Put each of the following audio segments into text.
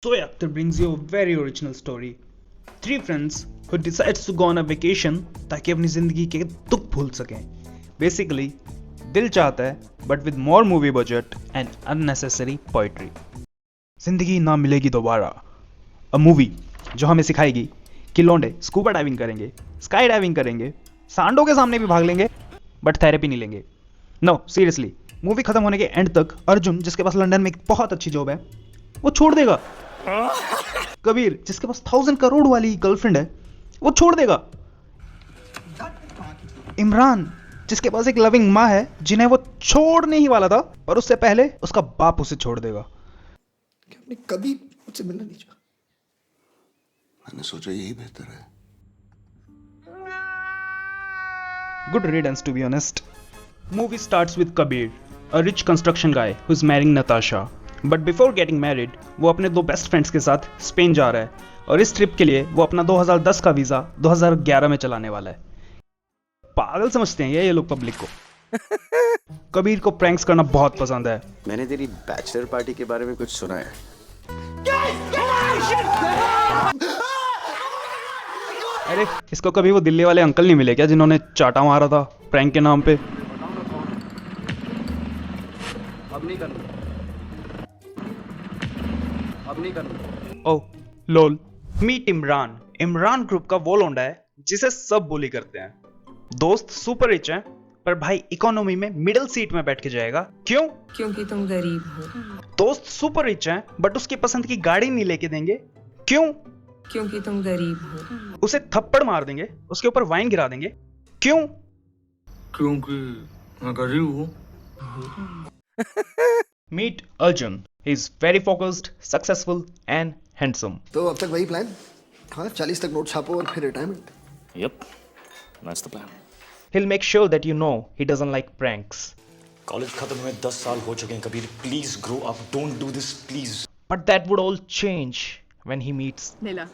Soy Akhtar brings you a very original story. Three friends who decides to go on a vacation ताकि अपनी जिंदगी के दुख भूल सकें. Basically, दिल चाहता है but with more movie budget and unnecessary poetry. जिंदगी ना मिलेगी दोबारा. A movie जो हमें सिखाएगी कि लौंडे स्कूबा डाइविंग करेंगे, स्काई डाइविंग करेंगे, सांडों के सामने भी भाग लेंगे बट थेरेपी नहीं लेंगे. नो सीरियसली, मूवी खत्म होने के एंड तक अर्जुन जिसके पास लंदन में एक बहुत अच्छी जॉब है वो छोड़ देगा. कबीर जिसके पास 1000 करोड़ वाली गर्लफ्रेंड है वो छोड़ देगा. इमरान जिसके पास एक लविंग माँ है जिन्हें वो छोड़ने ही वाला था पर उससे पहले उसका बाप उसे छोड़ देगा. आपने कभी मुझसे मिलना नहीं चाहा. मैंने सोचा यही बेहतर है. Good riddance to be honest. Movie starts with Kabir, a rich construction guy who's marrying Natasha. But before getting married, वो अपने दो बेस्ट फ्रेंड्स के साथ स्पेन जा रहा है और इस ट्रिप के लिए वो अपना 2010 का वीज़ा 2011 में चलाने वाला है. पागल समझते हैं ये लोग पब्लिक को. कबीर को प्रैंक्स करना बहुत पसंद है. मैंने तेरी बैचलर पार्टी के बारे में कुछ सुना है. अरे इसको कभी वो दिल्ली वाले अंकल नहीं मिले क्या जिन्होंने चाटा मारा था प्रैंक के नाम पे. ओह लोल. मीट इमरान. इमरान ग्रुप का वो लौंडा है जिसे सब बुली करते हैं. दोस्त सुपर रिच हैं पर भाई इकोनॉमी में मिडिल सीट में बैठ के जाएगा. क्यों? क्योंकि तुम गरीब हो. दोस्त सुपर रिच हैं बट उसकी पसंद की गाड़ी नहीं लेके देंगे. क्यों? क्योंकि तुम गरीब हो. उसे थप्पड़ मार देंगे, उसके ऊपर वाइन गिरा देंगे. क्यों? क्योंकि मैं गरीब हूँ. Meet Arjun. He's very focused, successful and handsome. तो अब तक वही प्लान. हाँ 40 तक नोट छापो और फिर retirement. Yep, that's the plan. He'll make sure that you know he doesn't like pranks. College खत्म हुए 10 साल हो चुके हैं. Kabir please grow up. Don't do this please. But that would all change when he meets नीला.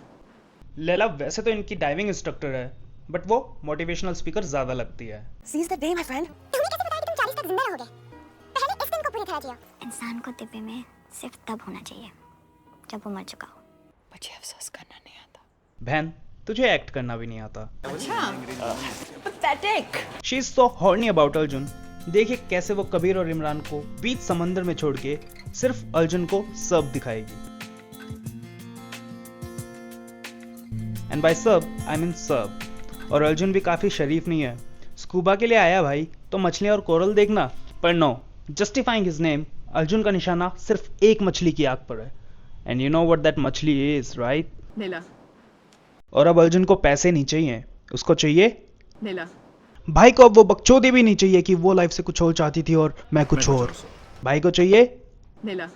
लेला. वैसे तो इनकी डाइविंग इंस्ट्रक्टर है बट वो मोटिवेशनल स्पीकर ज्यादा लगती है. Seize the day, my friend. तुमने कैसे बताया कि तुम 40 तक जिंदा रहोगे? पहले इस दिन को पूरी तरह जियो. इंसान को डिब्बे में सिर्फ तब होना चाहिए जब वो मर चुका हो. मुझे अफसोस करना नहीं आता. बहन तुझे एक्ट करना भी नहीं आता. Pathetic. She is so horny about Arjun. देखिए कैसे वो कबीर और इमरान को बीच समंदर में छोड़ के सिर्फ अर्जुन को सब दिखाएगी. एंड बाय सब आई मीन सब. और अर्जुन भी काफी शरीफ नहीं है. स्कूबा के लिए आया भाई तो मछलियां और कोरल देखना. पर no, justifying his name, Arjun का निशाना सिर्फ एक मछली की आंख पर है. And you know what that मछली इज राइट. नीला. और अब अर्जुन को पैसे नहीं चाहिए, उसको चाहिए नीला. भाई को. अब वो बकचोदी भी नहीं चाहिए कि वो लाइफ से कुछ और चाहती थी और मैं कुछ और. भाई को चाहिए नीला.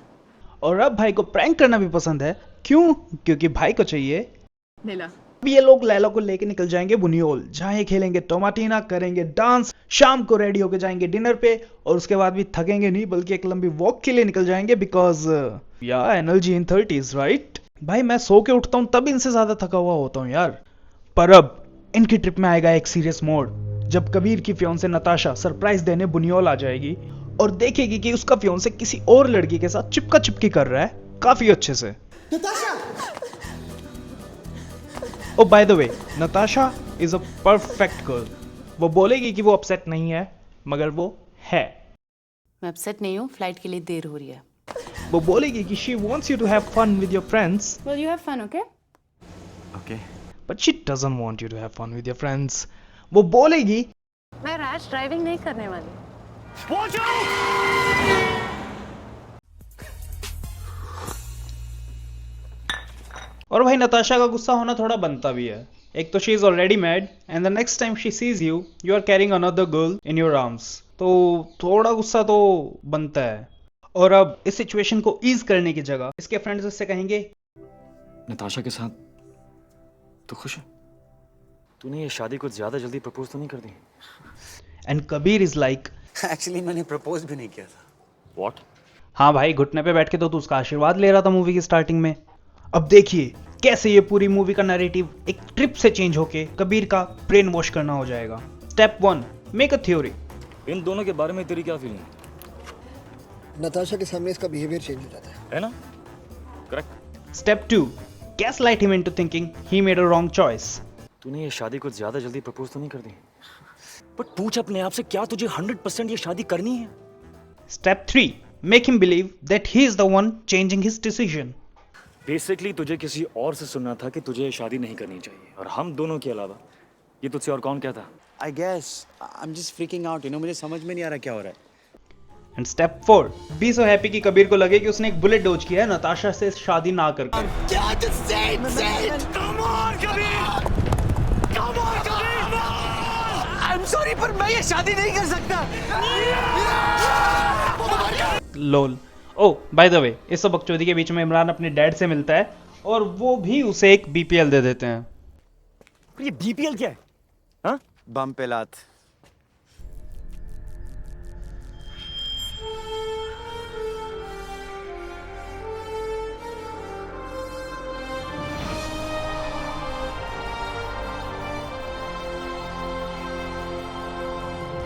और अब भाई को प्रैंक करना भी पसंद है. क्यों? क्योंकि भाई को चाहिए. नीला. अब ये लोग लैला को लेके निकल जाएंगे बुनियोल, जहाँ ये खेलेंगे टोमाटीना, करेंगे डांस, शाम को रेडी होके जाएंगे डिनर पे और उसके बाद भी थकेंगे नहीं बल्कि एक लंबी वॉक के लिए निकल जाएंगे बिकॉज या एनर्जी इन 30s राइट. भाई मैं सो के उठता हूँ तब इनसे ज्यादा थका हुआ होता हूँ यार. पर अब इनकी ट्रिप में आएगा एक सीरियस मोड जब कबीर की फियोंसे नताशा सरप्राइज देने बुनियोल आ जाएगी और देखेगी कि उसका फियोंसे किसी और लड़की के साथ चिपका चिपकी कर रहा है काफी अच्छे से. Oh, by the way, Natasha is a perfect girl. वो बोलेगी कि वो अपसेट नहीं है मगर वो है. मैं अपसेट नहीं हूँ. फ्लाइट के लिए देर हो रही है. वो बोलेगी कि she wants you to have fun with your friends. Well, you have fun, okay? Okay. But she doesn't want you to have fun with your friends. वो बोलेगी मैं रैश ड्राइविंग नहीं करने वाली. और भाई नताशा का गुस्सा होना थोड़ा बनता भी है. एक तो she is already mad and the next time she sees you you are carrying another girl in your arms. तो थोड़ा गुस्सा तो बनता है. और अब इस सिचुएशन को ईज करने की जगह इसके फ्रेंड्स उससे कहेंगे नताशा के साथ तू खुश है? तूने ये शादी कुछ ज्यादा जल्दी प्रपोज तो नहीं कर दी? And Kabir is like actually मैंने प्रपोज भी नहीं किया था. व्हाट? हाँ भाई घुटने पे बैठ के तो तू उसका आशीर्वाद ले रहा था मूवी की स्टार्टिंग में. अब देखिए कैसे ये पूरी मूवी का नैरेटिव एक ट्रिप से चेंज होके कबीर का ब्रेन वॉश करना हो जाएगा. Step 1, make a theory. इन दोनों के बारे में तेरी क्या फीलिंग है? नताशा के सामने इसका बिहेवियर चेंज हो जाता है. है ना? Correct. Step 2. Gaslight him into thinking he made a wrong choice. तूने ये शादी कुछ ज्यादा जल्दी प्रपोज तो नहीं कर दी? बट पूछ अपने आप से, क्या तुझे 100% ये शादी करनी है? Step 3. Make him believe that he is the one changing his decision. Basically तुझे किसी और से सुनना था कि तुझे ये शादी नहीं करनी चाहिए, और हम दोनों के अलावा ये तुझसे और कौन कहता? I guess I'm just freaking out, you know, मुझे समझ में नहीं आ रहा क्या हो रहा है. And step 4. Be so happy कि कबीर को लगे कि उसने एक बुलेट डोज किया है नताशा से शादी ना करके. I'm sorry पर मैं ये शादी नहीं कर सकता. लोल. Oh, by the way, इस सब बकचोदी के बीच में इमरान अपने डैड से मिलता है और वो भी उसे एक BPL दे देते हैं. ये BPL क्या है? हाँ? बम पे लात.